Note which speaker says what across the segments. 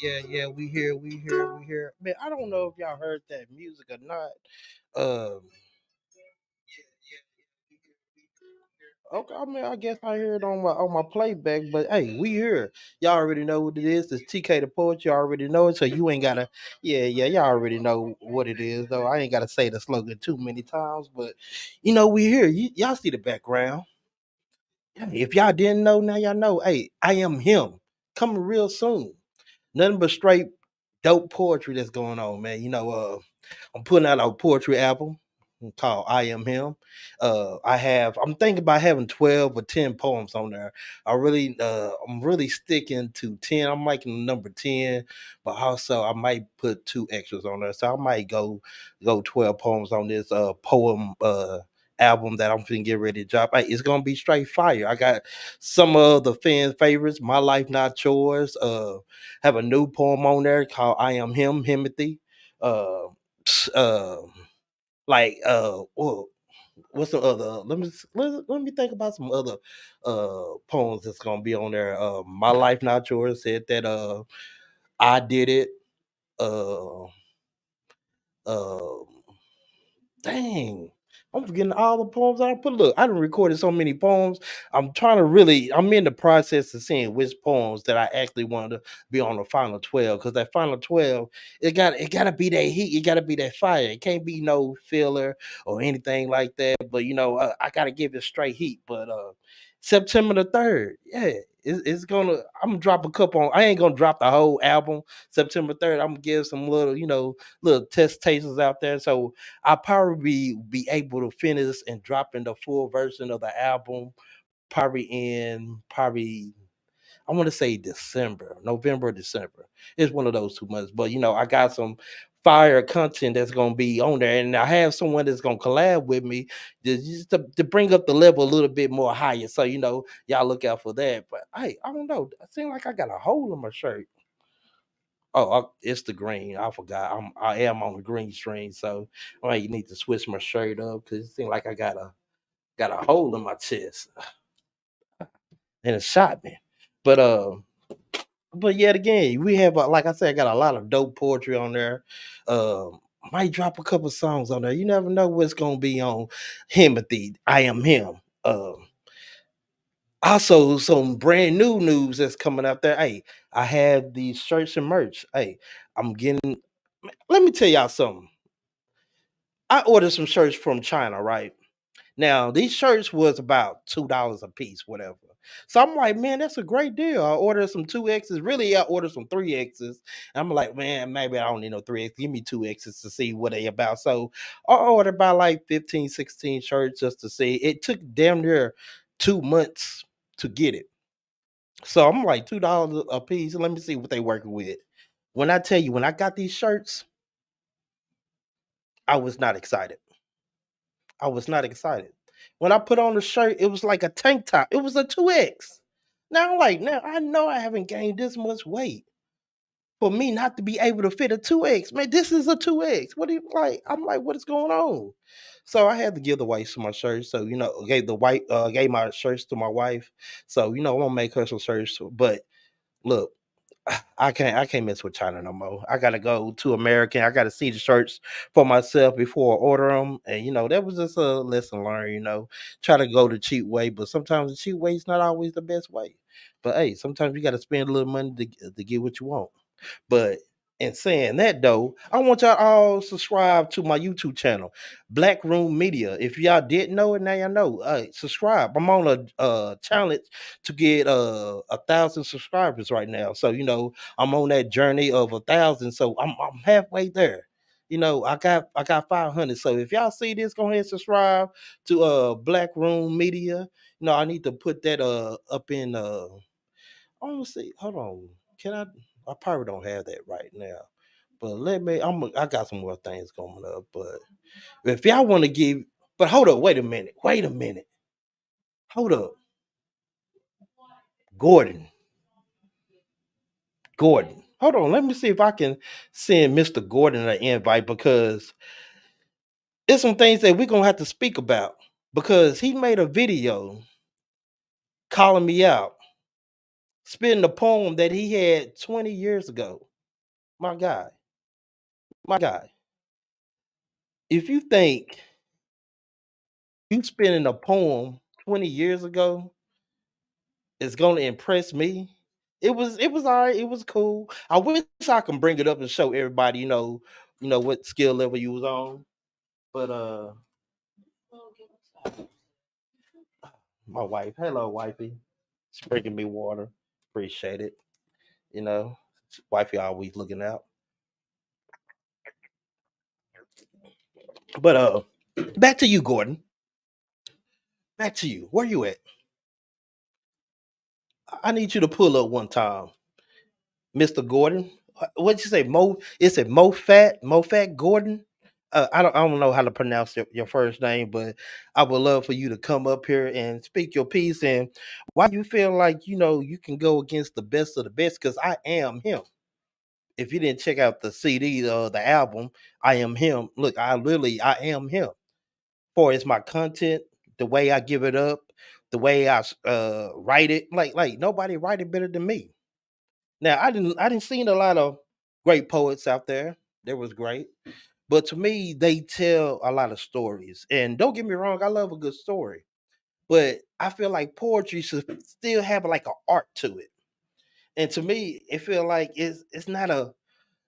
Speaker 1: Yeah. We here. Man, I don't know if y'all heard that music or not. Um, okay, I mean, I guess I hear it on my playback, but hey, we here. Y'all already know what it is. It's TK the Poet. You already know it, so you ain't gotta. Yeah. Y'all already know what it is, though. I ain't gotta say the slogan too many times, but we here. Y'all see the background. Yeah, if y'all didn't know, now y'all know. Hey, I am him. Coming real soon. Nothing but straight dope poetry that's going on, man. I'm putting out a poetry album called I Am Him. I'm thinking about having 12 or 10 poems on there. I'm really sticking to 10. I'm making the number 10, but also I might put two extras on there. So I might go 12 poems on this poem album that I'm finna get ready to drop. Hey, it's gonna be straight fire. I got some of the fans' favorites, My Life Not Yours. Have a new poem on there called I Am Him, Himothy. Uh, uh, well, what's the other? Let me think about some other poems that's gonna be on there. My Life Not Yours said that I did it. Uh, uh, Dang. I'm forgetting all the poems that I put. Look, I done recorded so many poems. I'm in the process of seeing which poems that I actually want to be on the final 12. Because that final 12, it gotta be that heat, it gotta be that fire. It can't be no filler or anything like that. But I gotta give it straight heat. But September the 3rd, yeah. I'm gonna drop a couple on. I ain't gonna drop the whole album September 3rd. I'm gonna give some little test tasters out there. So I'll probably be able to finish and drop in the full version of the album probably I want to say December, November, December. It's one of those 2 months. But I got some fire content that's gonna be on there, and I have someone that's gonna collab with me just to bring up the level a little bit more higher. So y'all look out for that. But hey, I don't know. It seems like I got a hole in my shirt. Oh, it's the green. I forgot. I am on the green string, so I might need to switch my shirt up because it seems like I got a hole in my chest and it shot me. But yet again, we have like I said, I got a lot of dope poetry on there. Might drop a couple songs on there. You never know what's gonna be on Himothy. I am him. Also, some brand new news that's coming out there. Hey, I have these shirts and merch. Hey, I'm getting. Let me tell y'all something. I ordered some shirts from China, right? Now, these shirts was about $2 a piece, whatever. So I'm like, man, that's a great deal. I ordered some 2X's. Really, I ordered some 3X's. I'm like, man, maybe I don't need no 3X. Give me 2X's to see what they about. So I ordered about like 15, 16 shirts just to see. It took damn near 2 months to get it. So I'm like $2 a piece. Let me see what they working with. When I tell you, when I got these shirts, I was not excited. I was not excited. When I put on the shirt, it was like a tank top. It was a 2X. Now I'm like, now I know I haven't gained this much weight. For me not to be able to fit a 2X, man, this is a 2X. What do you like? I'm like, what is going on? So I had to give the wife some of my shirts. So, gave my shirts to my wife. So, I'm gonna make her some shirts. But look, I can't mess with China no more. I gotta go to American. I gotta see the shirts for myself before I order them. And that was just a lesson learned. Try to go the cheap way, but sometimes the cheap way is not always the best way. But hey, sometimes you gotta spend a little money to get what you want. But in saying that though, I want y'all all subscribe to my YouTube channel, Black Room Media. If y'all didn't know it, now y'all know. Subscribe. I'm on a challenge to get 1,000 subscribers right now. So I'm on that journey of 1,000. So I'm halfway there. I got 500. So if y'all see this, go ahead and subscribe to Black Room Media. I need to put that up in I want to see. Hold on. Can I? I probably don't have that right now. But let me. I got some more things coming up. But if y'all want to give, but hold up. Wait a minute. Wait a minute. Hold up. Gordon. Gordon. Hold on. Let me see if I can send Mr. Gordon an invite because it's some things that we're gonna have to speak about because he made a video calling me out spitting the poem that he had 20 years ago. My guy, my guy. If you think you spitting a poem 20 years ago is gonna impress me, it was all right, it was cool. I wish I can bring it up and show everybody, what skill level you was on. But my wife, hello wifey, she's bringing me water. Appreciate it. You know, wifey always looking out. But back to you, Gordon. Back to you. Where you at? I need you to pull up one time, Mr. Gordon. What'd you say? Mo? Is it Mofat Gordon? I don't know how to pronounce your first name, but I would love for you to come up here and speak your piece and why you feel like you can go against the best of the best. Because I am him. If you didn't check out the CD or the album, I am him. Look, I am him. For it's my content, the way I give it up, the way I write it. Like nobody write it better than me. Now I didn't seen a lot of great poets out there. There was great. But to me, they tell a lot of stories. And don't get me wrong, I love a good story. But I feel like poetry should still have like an art to it. And to me, it feel like it's not a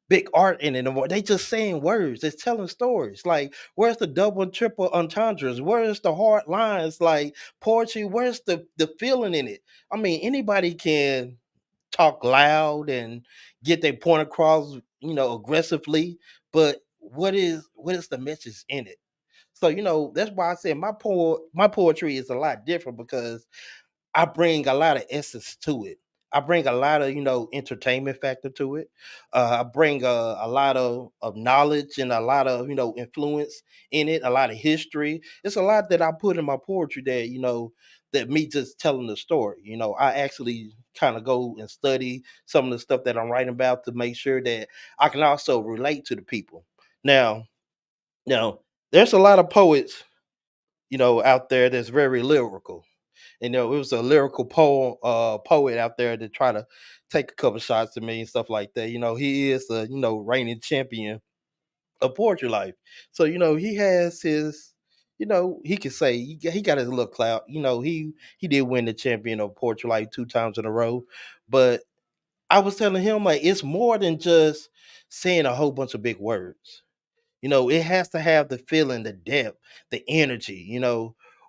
Speaker 1: big art in it anymore. They just saying words. It's telling stories. Like, where's the double and triple entendres? Where's the hard lines? Like poetry, where's the feeling in it? I mean, anybody can talk loud and get their point across, aggressively. But what is the message in it? So that's why I said my poetry is a lot different because I bring a lot of essence to it. I bring a lot of entertainment factor to it. I bring a lot of knowledge and a lot of influence in it. A lot of history. It's a lot that I put in my poetry that that me just telling the story. I actually kind of go and study some of the stuff that I'm writing about to make sure that I can also relate to the people. Now, there's a lot of poets out there that's very lyrical. It was a lyrical poet out there to try to take a couple shots at me and stuff like that. He is a reigning champion of poetry life. So he has his, he can say he got his little clout. He did win the champion of poetry life 2 times in a row. But I was telling him like it's more than just saying a whole bunch of big words. It has to have the feeling, the depth, the energy.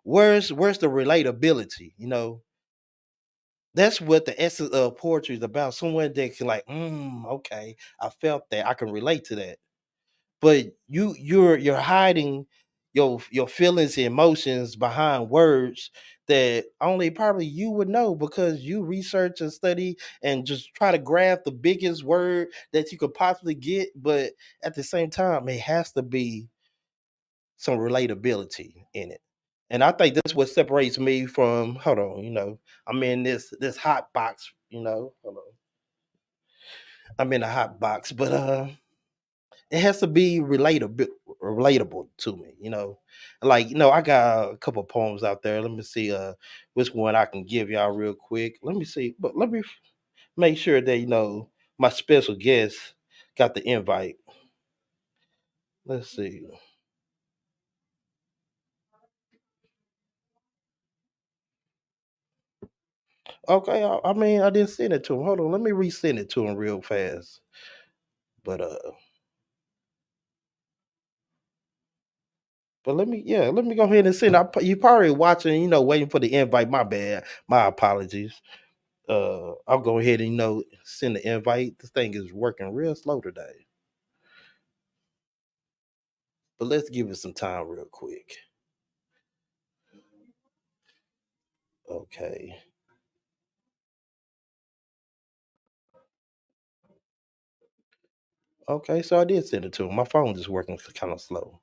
Speaker 1: Where's the relatability? That's what the essence of poetry is about. Someone that can like, okay, I felt that. I can relate to that. But you're hiding your feelings and emotions behind words that only probably you would know because you research and study and just try to grab the biggest word that you could possibly get. But at the same time, it has to be some relatability in it. And I think that's what separates me from hold on, I'm in this hot box, Hold on. I'm in a hot box, but it has to be relatable to me, Like, I got a couple poems out there. Let me see which one I can give y'all real quick. Let me see, but let me make sure that my special guest got the invite. Let's see. Okay, I mean, I didn't send it to him. Hold on, let me resend it to him real fast. But let me go ahead and send. You probably watching, waiting for the invite. My bad. My apologies. I'll go ahead and send the invite. This thing is working real slow today, but let's give it some time real quick. Okay. Okay, so I did send it to him. My phone is working kind of slow.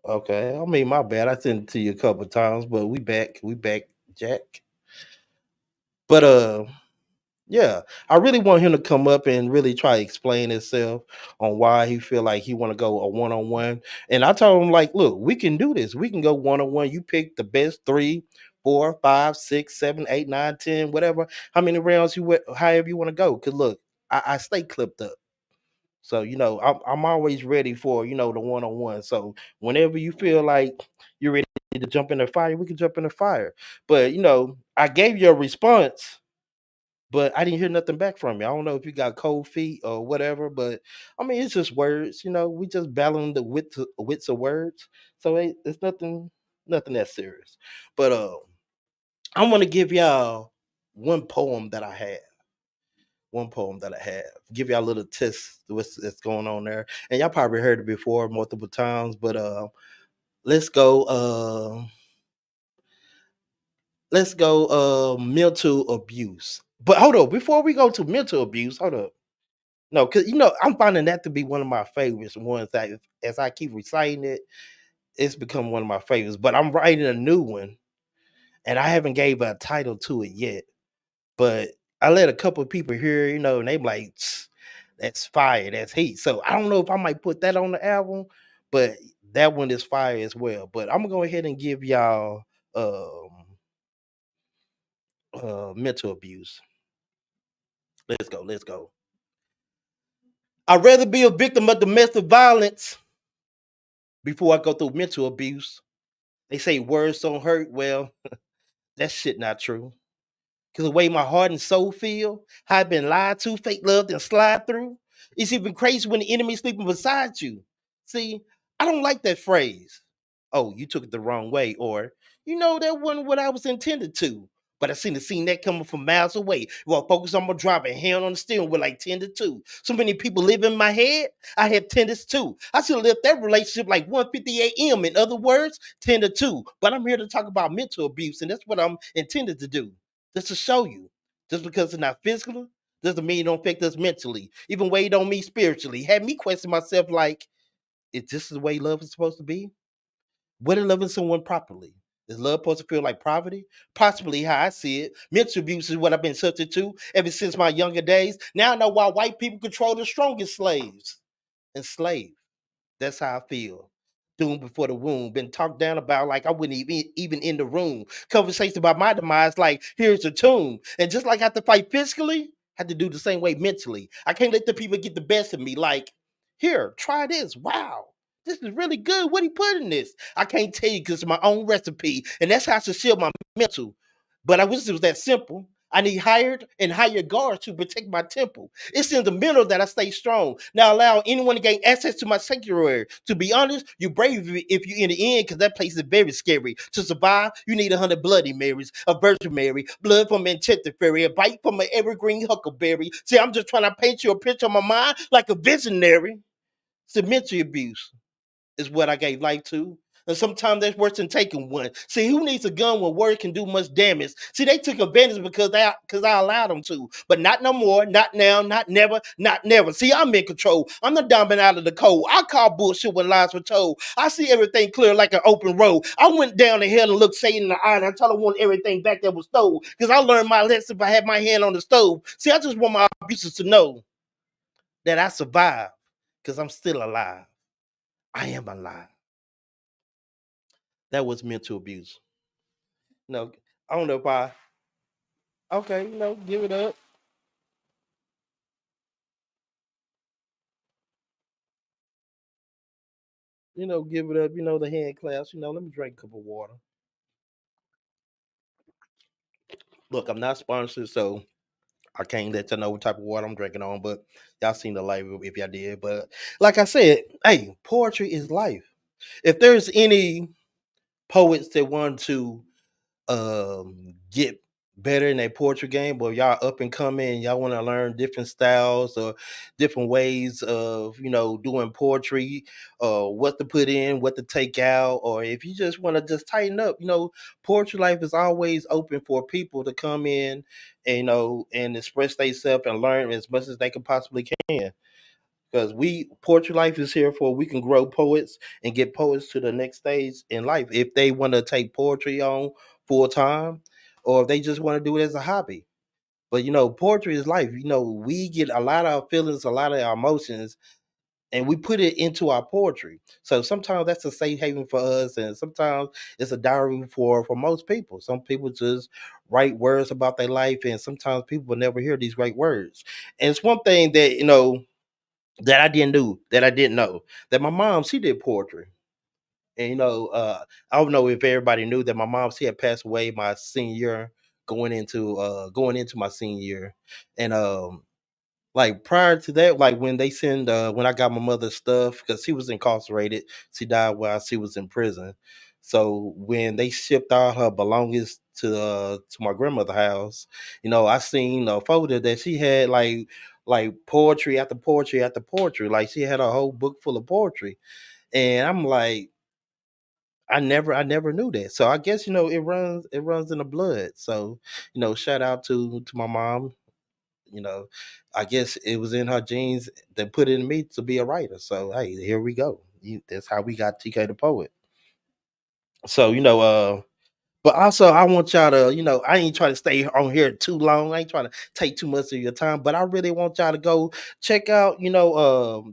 Speaker 1: Okay, I mean my bad. I sent it to you a couple times, but we back, Jack. But yeah, I really want him to come up and really try to explain himself on why he feel like he want to go a one on one. And I told him like, look, we can do this. We can go one on one. You pick the best three four, five, six, seven, eight, nine, 10, whatever. How many rounds however you want to go. Cause look, I stay clipped up. So I'm always ready for the one on one. So whenever you feel like you're ready to jump in the fire, we can jump in the fire. But I gave you a response, but I didn't hear nothing back from you. I don't know if you got cold feet or whatever, but I mean it's just words. We just battling the wits of words. So it's nothing that serious. But I want to give y'all one poem that I have. One poem that I have. Give y'all a little test of what's going on there. And y'all probably heard it before multiple times, but let's go mental abuse. But hold up, before we go to mental abuse, hold up. No, because I'm finding that to be one of my favorites ones that as I keep reciting it, it's become one of my favorites. But I'm writing a new one and I haven't gave a title to it yet. But I let a couple of people hear, and they be like, "Tsk, that's fire, that's heat." So I don't know if I might put that on the album, but that one is fire as well. But I'm gonna go ahead and give y'all mental abuse. Let's go. I'd rather be a victim of domestic violence before I go through mental abuse. They say words don't hurt. Well, that shit not true. Cause the way my heart and soul feel, how I've been lied to, fake loved, and slide through. It's even crazy when the enemy sleeping beside you. See, I don't like that phrase. Oh, you took it the wrong way, or that wasn't what I was intended to. But I seen that coming from miles away. Well, focus on my driving, hand on the steering wheel like 10 to 2. So many people live in my head. I have tendencies too. I should have left that relationship like 1:50 a.m. In other words, 10 to 2. But I'm here to talk about mental abuse, and that's what I'm intended to do. Just to show you. Just because it's not physical doesn't mean it don't affect us mentally. Even way it don't mean spiritually. Had me question myself like, is this the way love is supposed to be? What is loving someone properly? Is love supposed to feel like poverty? Possibly how I see it. Mental abuse is what I've been subject to ever since my younger days. Now I know why white people control the strongest slaves. Enslaved. That's how I feel. Doomed before the womb. Been talked down about like I wouldn't even in the room. Conversation about my demise like here's the tomb. And just like I have to fight physically, I have to do the same way mentally. I can't let the people get the best of me. Like, here, try this. Wow. This is really good. What he put in this? I can't tell you because it's my own recipe. And that's how I should shield my mental. But I wish it was that simple. I need hired and higher guards to protect my temple. It's in the middle that I stay strong. Now allow anyone to gain access to my sanctuary. To be honest, you're brave if you're in the end, because that place is very scary. To survive, you need 100 Bloody Marys, a Virgin Mary, blood from an enchanted fairy, a bite from an evergreen huckleberry. See, I'm just trying to paint you a picture of my mind like a visionary. It's mental abuse is what I gave life to. And sometimes that's worse than taking one. See, who needs a gun when words can do much damage? See, they took advantage because I allowed them to. But not no more, not now, not never, not never. See, I'm in control. I'm the diamond out of the cold. I call bullshit when lies were told. I see everything clear like an open road. I went down the hill and looked Satan in the eye and I told him I want everything back that was stole. Because I learned my lesson if I had my hand on the stove. See, I just want my abusers to know that I survived because I'm still alive. I am alive. That was mental abuse. No, I don't know if I. Okay, give it up. Give it up. The hand clasp. Let me drink a cup of water. Look, I'm not sponsored, so I can't let you know what type of water I'm drinking on. But y'all seen the life if y'all did. But like I said, hey, poetry is life. If there's any poets that want to get better in their poetry game, but y'all up and coming, y'all want to learn different styles or different ways of doing poetry, what to put in, what to take out, or if you just want to just tighten up, poetry life is always open for people to come in and and express themselves and learn as much as they can possibly can, because we poetry life is here for we can grow poets and get poets to the next stage in life if they want to take poetry on full time, or if they just want to do it as a hobby. But poetry is life. We get a lot of our feelings, a lot of our emotions and we put it into our poetry. So sometimes that's a safe haven for us, and sometimes it's a diary for most people. Some people just write words about their life, and sometimes people will never hear these great words. And it's one thing that that I didn't know that my mom, she did poetry. And I don't know if everybody knew that my mom, she had passed away my senior year, going into my senior year. And like prior to that, like when they send when I got my mother's stuff, because she was incarcerated, she died while she was in prison. So when they shipped all her belongings to my grandmother's house, I seen a folder that she had, like poetry after poetry after poetry. Like she had a whole book full of poetry. And I'm like, I never knew that. So I guess it runs in the blood. So shout out to my mom. you know, I guess it was in her genes that put it in me to be a writer. So hey, here we go. That's how we got TK the poet. So but also, I want y'all to, I ain't trying to stay on here too long. I ain't trying to take too much of your time, but I really want y'all to go check out, the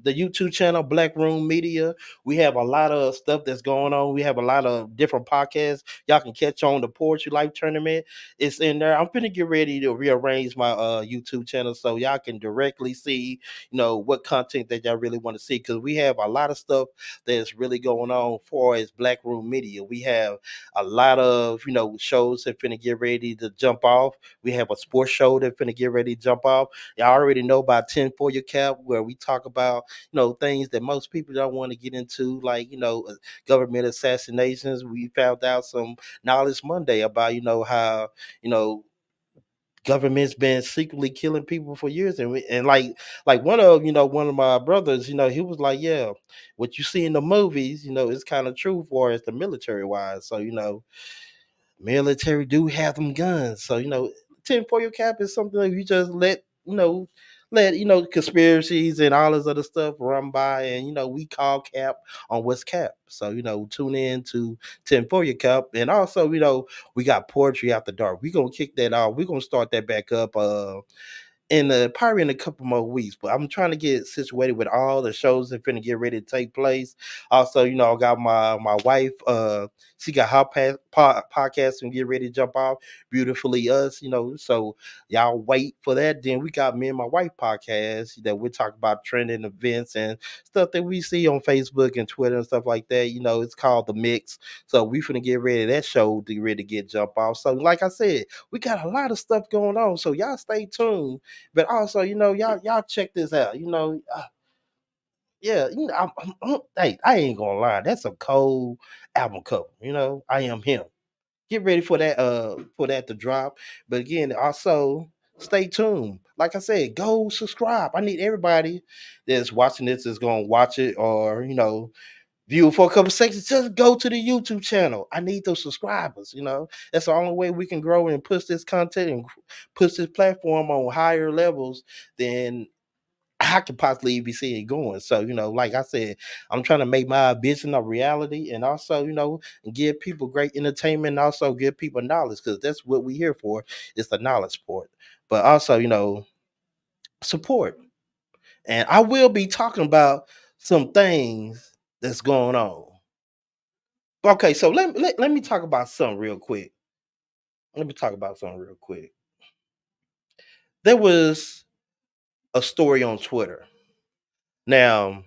Speaker 1: YouTube channel, Black Room Media. We have a lot of stuff that's going on. We have a lot of different podcasts. Y'all can catch on the Poetry Life Tournament. It's in there. I'm finna get ready to rearrange my YouTube channel so y'all can directly see, what content that y'all really want to see. Because we have a lot of stuff that's really going on for as Black Room Media. We have a lot of shows that finna get ready to jump off. We have a sports show that finna get ready to jump off. Y'all already know about 10 for your cap, where we talk about things that most people don't want to get into, like government assassinations. We found out some knowledge Monday about how you know government's been secretly killing people for years, and like one of my brothers, he was like, yeah, what you see in the movies, is kind of true for as the military wise. So military do have them guns. So 10 for your cap is something that you just let conspiracies and all this other stuff run by, and we call cap on what's cap. So tune in to 10 for your cap. And also we got poetry after dark. We gonna kick that off. We gonna start that back up probably in a couple more weeks. But I'm trying to get situated with all the shows that finna get ready to take place. Also, I got my wife. She got her podcast and get ready to jump off. Beautifully Us. So y'all wait for that. Then we got me and my wife podcast that we talk about trending events and stuff that we see on Facebook and Twitter and stuff like that. It's called The Mix. So we finna get ready that show to ready to get jump off. So like I said, we got a lot of stuff going on. So y'all stay tuned, but also, y'all check this out. Yeah, hey, I ain't gonna lie, that's a cold album cover. I am him. Get ready for that to drop. But again, also stay tuned. Like I said, go subscribe. I need everybody that's watching this is gonna watch it, or view it for a couple seconds. Just go to the YouTube channel. I need those subscribers. That's the only way we can grow and push this content and push this platform on higher levels than I could possibly be seeing it going. So, like I said, I'm trying to make my vision a reality, and also, give people great entertainment, and also give people knowledge, because that's what we're here for. It's the knowledge sport. But also, support. And I will be talking about some things that's going on. Okay, so let me talk about something real quick. Let me talk about something real quick. There was a story on Twitter. Now,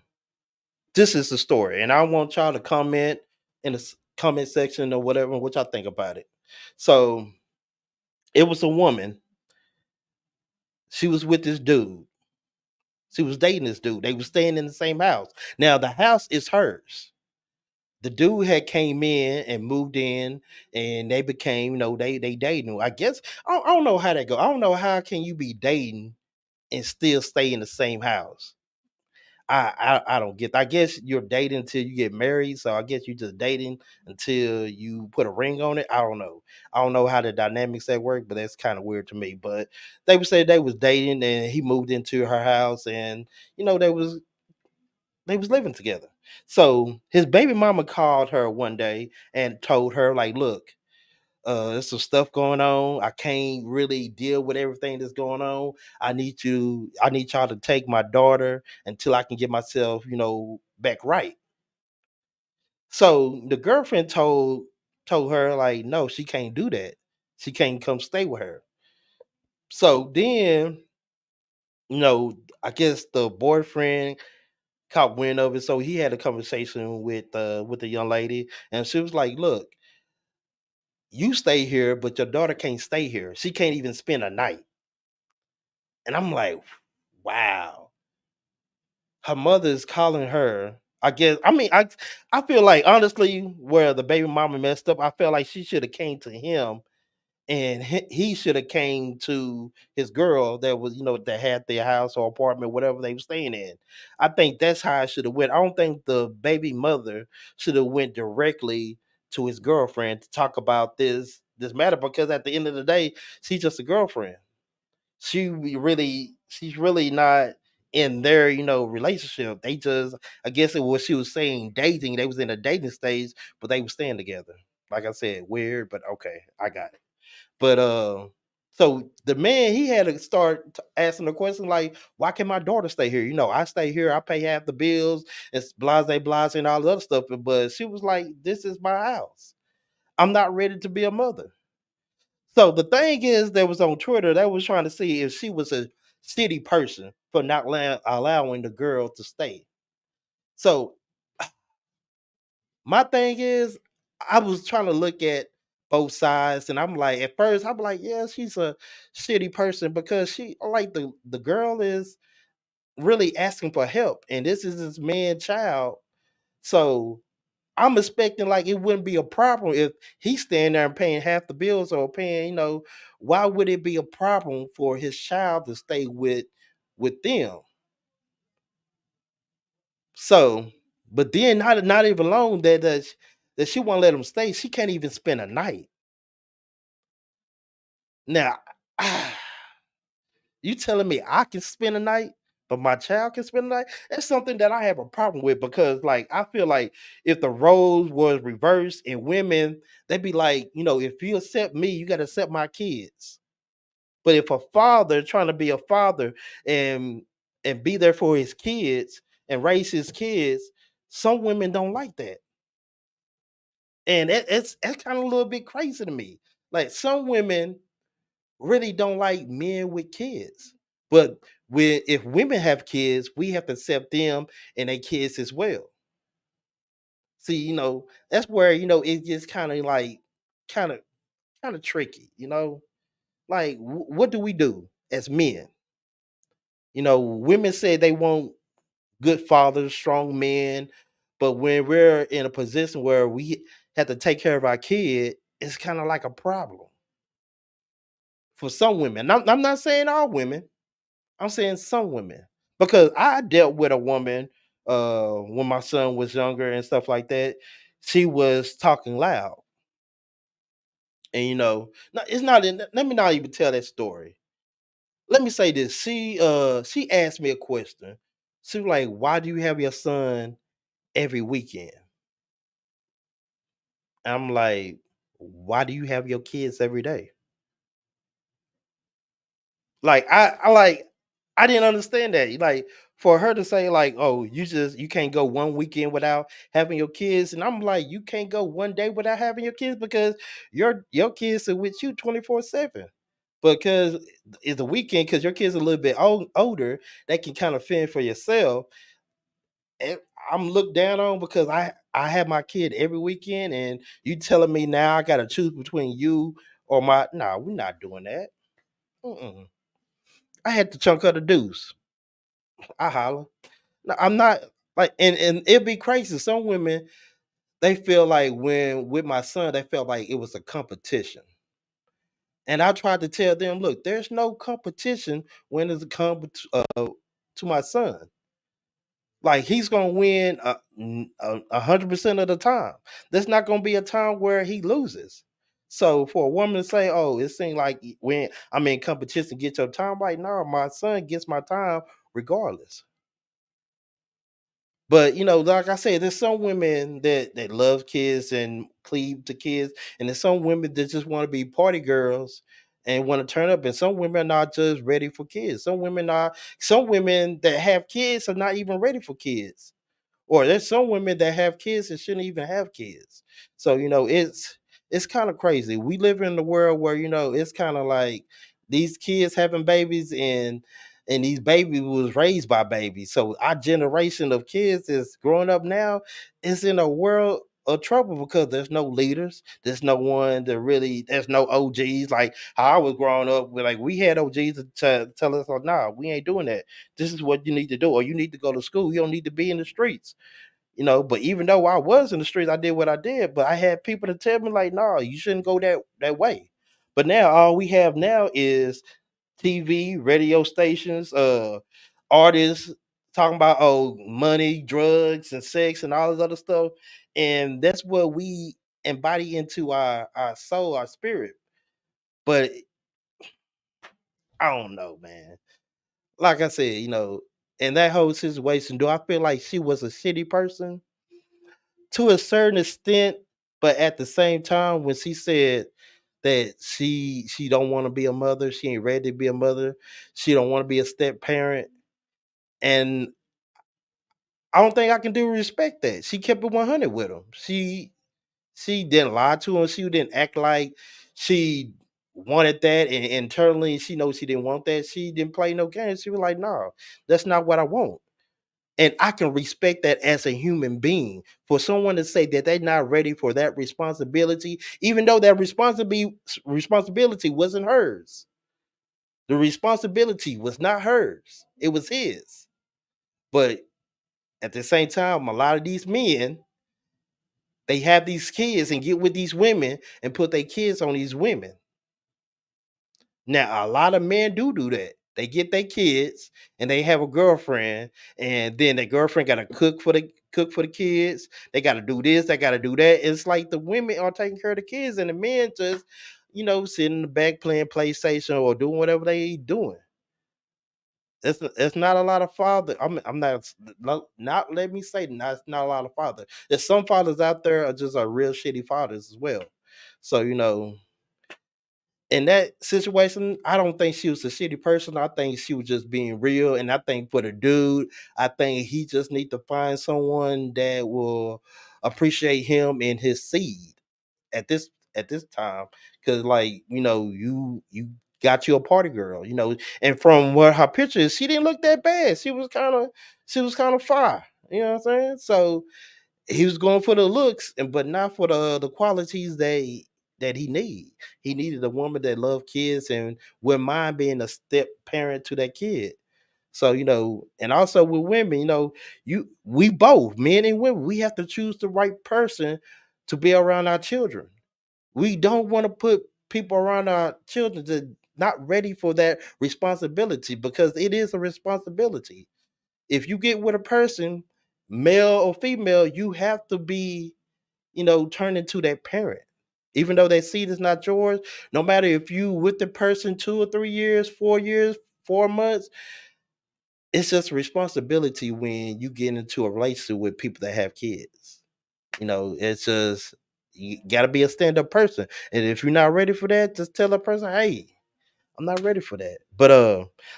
Speaker 1: this is the story, and I want y'all to comment in the comment section or whatever what y'all think about it. So it was a woman. She was with this dude. She was dating this dude. They were staying in the same house. Now the house is hers. The dude had came in and moved in, and they became, they dating. I guess I don't know how that go. I don't know how can you be dating and still stay in the same house. I don't get. I guess you're dating until you get married. So I guess you just dating until you put a ring on it. I don't know. I don't know how the dynamics that work, but that's kind of weird to me. But they would say they was dating, and he moved into her house, and they was living together. So his baby mama called her one day and told her, like, look, There's some stuff going on. I can't really deal with everything that's going on. I need y'all to take my daughter until I can get myself, back right. So the girlfriend told her like, no, she can't do that. She can't come stay with her. So then, I guess the boyfriend caught wind of it. So he had a conversation with the young lady, and she was like, look, you stay here, but your daughter can't stay here. She can't even spend a night. And I'm like, wow. Her mother is calling her. I guess I feel like honestly where the baby mama messed up, I felt like she should have came to him and he should have came to his girl that was, that had their house or apartment, whatever they were staying in. I think that's how it should have went. I don't think the baby mother should have went directly to his girlfriend to talk about this matter, because at the end of the day, she's just a girlfriend. She's really not in their relationship. They just, I guess it was, she was saying dating. They was in a dating stage, but they were staying together. Like I said, weird, but okay, I got it. But so the man, he had to start asking the question like, why can my daughter stay here? I stay here, I pay half the bills, it's blase and all the other stuff. But she was like, this is my house. I'm not ready to be a mother. So the thing is, that was on Twitter, that was trying to see if she was a shitty person for not allowing the girl to stay. So my thing is, I was trying to look at both sides, and I'm like, at first, I'm like, yeah, she's a shitty person because she, like, the girl is really asking for help, and this is his man child. So I'm expecting like it wouldn't be a problem if he's standing there and paying half the bills or paying, why would it be a problem for his child to stay with them? So, but then not even alone that she won't let him stay. She can't even spend a night. Now, you telling me I can spend a night, but my child can spend a night? That's something that I have a problem with, because like I feel like if the roles was reversed and women, they'd be like, if you accept me, you gotta accept my kids. But if a father trying to be a father and be there for his kids and raise his kids, some women don't like that. And that's kind of a little bit crazy to me. Like some women really don't like men with kids. But if women have kids, we have to accept them and their kids as well. See, that's where, it gets kind of kind of tricky. Like what do we do as men? Women say they want good fathers, strong men, but when we're in a position where we have to take care of our kid, it's kind of like a problem for some women. I'm not saying all women. I'm saying some women, because I dealt with a woman when my son was younger and stuff like that. She was talking loud, and no, it's not. Let me not even tell that story. Let me say this. She asked me a question. She was like, "Why do you have your son every weekend?" I'm like, "Why do you have your kids every day?" Like I didn't understand that. Like for her to say like, "Oh, you can't go one weekend without having your kids," and I'm like, "You can't go one day without having your kids because your kids are with you 24/7." Because it's a weekend, because your kids are a little bit older, they can kind of fend for yourself. And I'm looked down on because I have my kid every weekend, and you telling me now I got to choose between you or my? No, we're not doing that. Mm-mm. I had to chunk her the deuce. I holler. No, I'm not like, and it'd be crazy. Some women, they feel like when with my son, they felt like it was a competition. And I tried to tell them, look, there's no competition when it's to my son. Like he's gonna win 100% of the time. There's not gonna be a time where he loses. So for a woman to say, "Oh, it seems like when I'm in competition, get your time," right now, my son gets my time regardless. But like I said, there's some women that love kids and cleave to kids, and there's some women that just want to be party girls and want to turn up. And some women are not just ready for kids. Some women that have kids are not even ready for kids. Or there's some women that have kids and shouldn't even have kids. So it's kind of crazy. We live in the world where it's kind of like these kids having babies, and these babies was raised by babies. So our generation of kids is growing up now is in a world of trouble because there's no leaders. There's no one to really. There's no OGs like how I was growing up. With like we had OGs to tell us, "Oh, nah, we ain't doing that. This is what you need to do, or you need to go to school. You don't need to be in the streets." But even though I was in the streets, I did what I did. But I had people to tell me like, "No, you shouldn't go that way." But now all we have now is TV, radio stations, artists talking about money, drugs, and sex, and all this other stuff, and that's what we embody into our soul, our spirit. But I don't know, man. Like I said, in that whole situation, do I feel like she was a shitty person? To a certain extent, but at the same time, when she said that she don't want to be a mother, she ain't ready to be a mother, she don't want to be a step parent, and I don't think I can do respect that. She kept it 100 with him. She didn't lie to him. She didn't act like she wanted that, and internally she knows she didn't want that. She didn't play no games. She was like, "No, that's not what I want." And I can respect that as a human being. For someone to say that they're not ready for that responsibility, even though that responsibility wasn't hers. The responsibility was not hers. It was his. But at the same time, a lot of these men, they have these kids and get with these women and put their kids on these women. Now, a lot of men do that. They get their kids and they have a girlfriend, and then the girlfriend got to cook for the kids. They got to do this, they got to do that. It's like the women are taking care of the kids, and the men just, sitting in the back playing PlayStation or doing whatever they doing. It's not a lot of father. I'm not let me say not it's not a lot of fathers. There's some fathers out there are just real shitty fathers as well. So in that situation, I don't think she was a shitty person. I think she was just being real. And I think for the dude, I think he just need to find someone that will appreciate him and his seed at this time. Cause like, you got you a party girl, and from what her picture is, she didn't look that bad. She was kind of fire. You know what I'm saying? So he was going for the looks, but not for the qualities that he need. He needed a woman that loved kids and wouldn't mind being a step parent to that kid. So and also with women, we both men and women, we have to choose the right person to be around our children. We don't want to put people around our children that not ready for that responsibility, because it is a responsibility. If you get with a person, male or female, you have to be, turned into that parent. Even though that seed is not yours, no matter if you with the person 2 or 3 years, 4 years, 4 months, it's just a responsibility when you get into a relationship with people that have kids. It's just you gotta be a stand-up person. And if you're not ready for that, just tell a person, hey, I'm not ready for that. But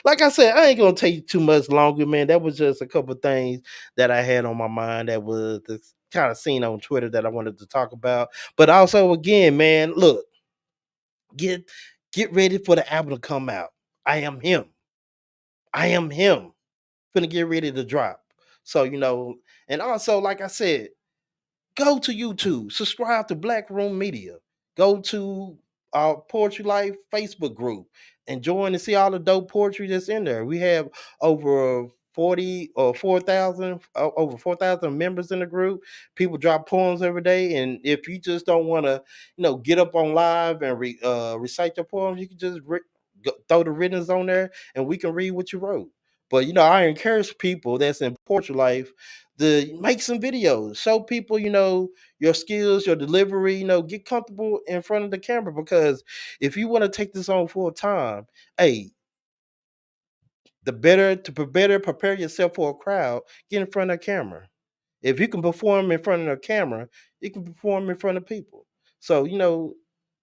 Speaker 1: like I said, I ain't gonna take too much longer, man. That was just a couple things that I had on my mind that was kind of seen on Twitter that I wanted to talk about. But also again, man, look, get get ready for the album to come out. I am him. I am him. Finna get ready to drop. So, and also, like I said, go to YouTube, subscribe to Black Room Media, go to our Poetry Life Facebook group, and join and see all the dope poetry that's in there. We have over 40 or 4,000, over 4,000 members in the group. People drop poems every day, and if you just don't want to, get up on live and recite your poems, you can just throw the writtens on there, and we can read what you wrote. But I encourage people that's in Poetry Life to make some videos, show people, your skills, your delivery, get comfortable in front of the camera, because if you want to take this on full time, hey, the better to better prepare yourself for a crowd, get in front of the camera. If you can perform in front of the camera, you can perform in front of people. So,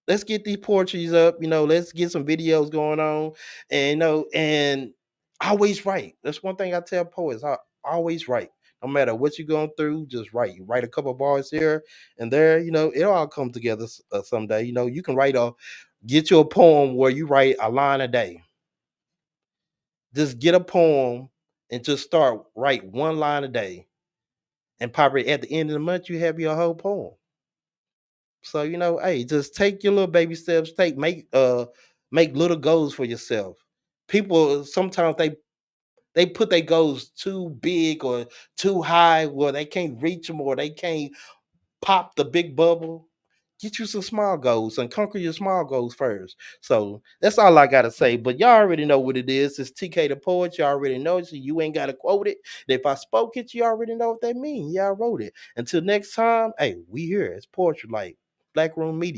Speaker 1: let's get these poetries up, let's get some videos going on, and and always write. That's one thing I tell poets. I always write. No matter what you're going through, just write. You write a couple bars here and there, it'll all come together someday. You can get you a poem where you write a line a day. Just get a poem and just start write one line a day. And probably at the end of the month, you have your whole poem. So, hey, just take your little baby steps. Make little goals for yourself. People sometimes they put their goals too big or too high where they can't reach them or they can't pop the big bubble. Get you some small goals and conquer your small goals first. So that's all I gotta say. But y'all already know what it is. It's TK the Poet. You already know it, so you ain't gotta quote it. And if I spoke it, you already know what that means. Y'all wrote it. Until next time, hey, we here. It's Poetry Life, Black Room Media.